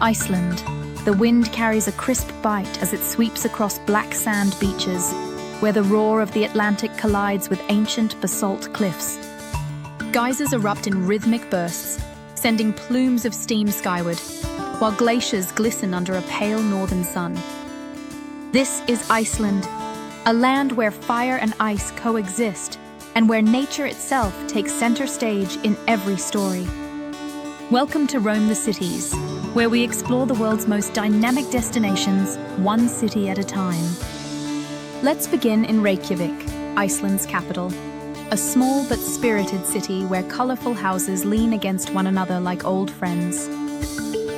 Iceland. The wind carries a crisp bite as it sweeps across black sand beaches, where the roar of the Atlantic collides with ancient basalt cliffs. Geysers erupt in rhythmic bursts, sending plumes of steam skyward, while glaciers glisten under a pale northern sun. This is Iceland, a land where fire and ice coexist, and where nature itself takes center stage in every story. Welcome to Roam the Cities, where we explore the world's most dynamic destinations, one city at a time. Let's begin in Reykjavik, Iceland's capital. A small but spirited city where colorful houses lean against one another like old friends.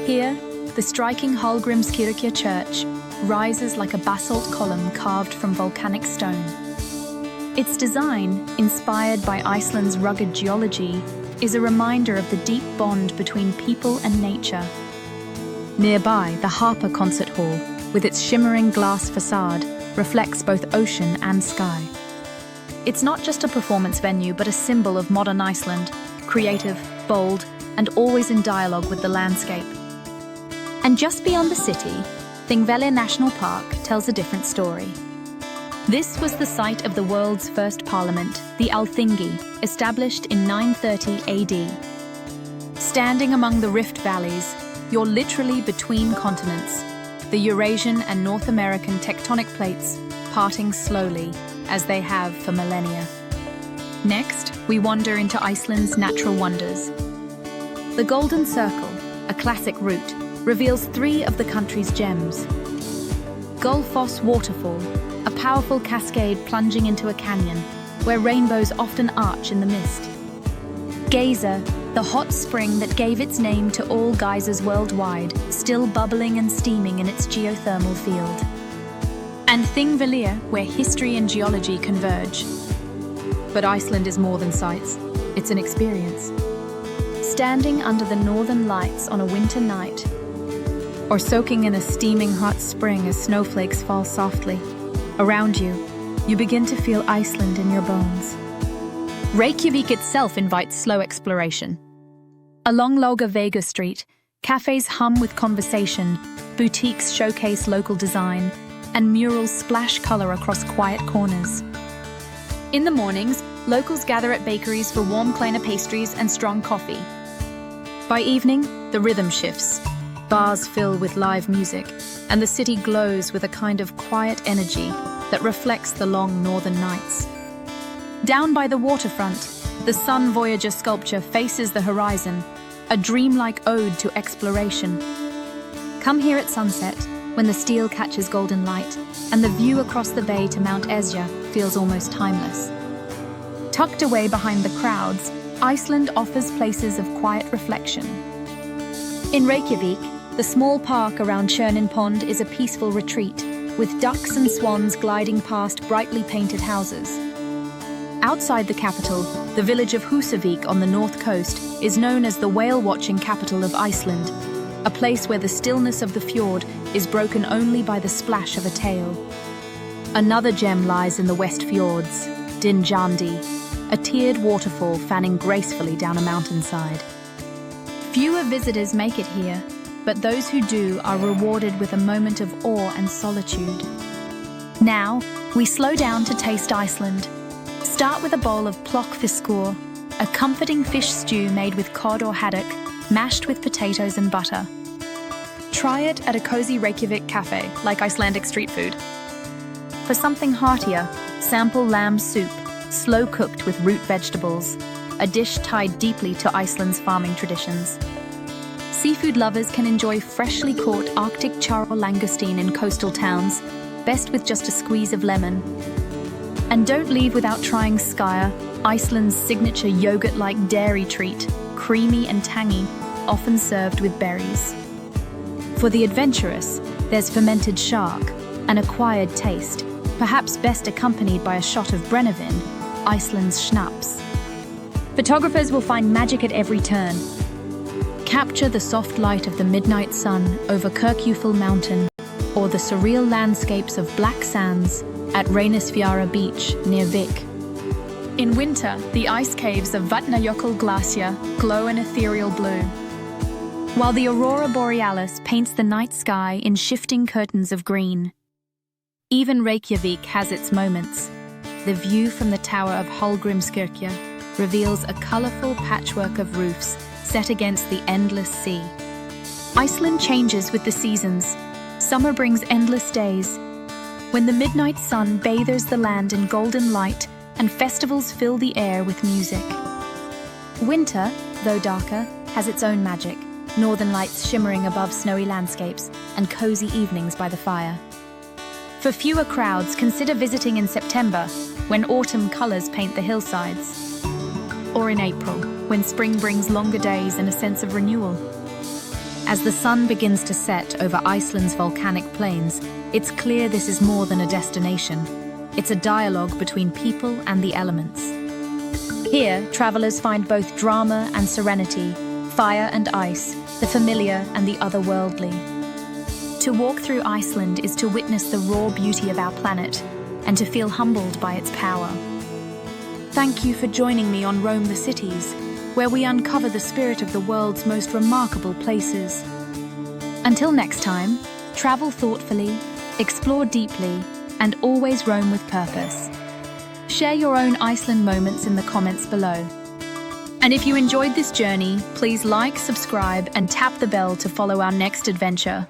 Here, the striking Hallgrímskirkja church rises like a basalt column carved from volcanic stone. Its design, inspired by Iceland's rugged geology, is a reminder of the deep bond between people and nature. Nearby, the Harpa Concert Hall, with its shimmering glass facade, reflects both ocean and sky. It's not just a performance venue, but a symbol of modern Iceland, creative, bold, and always in dialogue with the landscape. And just beyond the city, Thingvellir National Park tells a different story. This was the site of the world's first parliament, the Alþingi, established in 930 AD. Standing among the rift valleys, you're literally between continents, the Eurasian and North American tectonic plates parting slowly, as they have for millennia. Next, we wander into Iceland's natural wonders. The Golden Circle, a classic route, reveals three of the country's gems. Gullfoss Waterfall, a powerful cascade plunging into a canyon, where rainbows often arch in the mist. Geyser, the hot spring that gave its name to all geysers worldwide, still bubbling and steaming in its geothermal field. And Thingvellir, where history and geology converge. But Iceland is more than sights, it's an experience. Standing under the northern lights on a winter night, or soaking in a steaming hot spring as snowflakes fall softly, around you, you begin to feel Iceland in your bones. Reykjavik itself invites slow exploration. Along Laugavega Street, cafes hum with conversation, boutiques showcase local design, and murals splash color across quiet corners. In the mornings, locals gather at bakeries for warm kleiner pastries and strong coffee. By evening, the rhythm shifts. Bars fill with live music, and the city glows with a kind of quiet energy that reflects the long northern nights. Down by the waterfront, the Sun Voyager sculpture faces the horizon, a dreamlike ode to exploration. Come here at sunset, when the steel catches golden light, and the view across the bay to Mount Esja feels almost timeless. Tucked away behind the crowds, Iceland offers places of quiet reflection. In Reykjavik, the small park around Tjörnin Pond is a peaceful retreat, with ducks and swans gliding past brightly painted houses. Outside the capital, the village of Húsavík on the north coast is known as the whale-watching capital of Iceland, a place where the stillness of the fjord is broken only by the splash of a tail. Another gem lies in the West Fjords, Dynjandi, a tiered waterfall fanning gracefully down a mountainside. Fewer visitors make it here, but those who do are rewarded with a moment of awe and solitude. Now, we slow down to taste Iceland. Start with a bowl of plokkfiskur, a comforting fish stew made with cod or haddock, mashed with potatoes and butter. Try it at a cozy Reykjavik cafe, like Icelandic street food. For something heartier, sample lamb soup, slow-cooked with root vegetables, a dish tied deeply to Iceland's farming traditions. Seafood lovers can enjoy freshly caught Arctic char or langoustine in coastal towns, best with just a squeeze of lemon. And don't leave without trying Skyer, Iceland's signature yogurt-like dairy treat, creamy and tangy, often served with berries. For the adventurous, there's fermented shark, an acquired taste, perhaps best accompanied by a shot of Brennivin, Iceland's schnapps. Photographers will find magic at every turn. Capture the soft light of the midnight sun over Kirkjufell Mountain, or the surreal landscapes of black sands at Reynisfjara Beach near Vik. In winter, the ice caves of Vatnajökull Glacier glow an ethereal blue. while the aurora borealis paints the night sky in shifting curtains of green. Even Reykjavik has its moments. The view from the tower of Hallgrímskirkja reveals a colourful patchwork of roofs set against the endless sea. Iceland changes with the seasons. Summer brings endless days, when the midnight sun bathes the land in golden light and festivals fill the air with music. Winter, though darker, has its own magic. Northern lights shimmering above snowy landscapes and cozy evenings by the fire. For fewer crowds, consider visiting in September, when autumn colours paint the hillsides. Or in April, when spring brings longer days and a sense of renewal. As the sun begins to set over Iceland's volcanic plains, it's clear this is more than a destination. It's a dialogue between people and the elements. Here, travellers find both drama and serenity, fire and ice, the familiar and the otherworldly. To walk through Iceland is to witness the raw beauty of our planet and to feel humbled by its power. Thank you for joining me on Roam the Cities, where we uncover the spirit of the world's most remarkable places. Until next time, travel thoughtfully, explore deeply, and always roam with purpose. Share your own Iceland moments in the comments below. And if you enjoyed this journey, please like, subscribe, and tap the bell to follow our next adventure.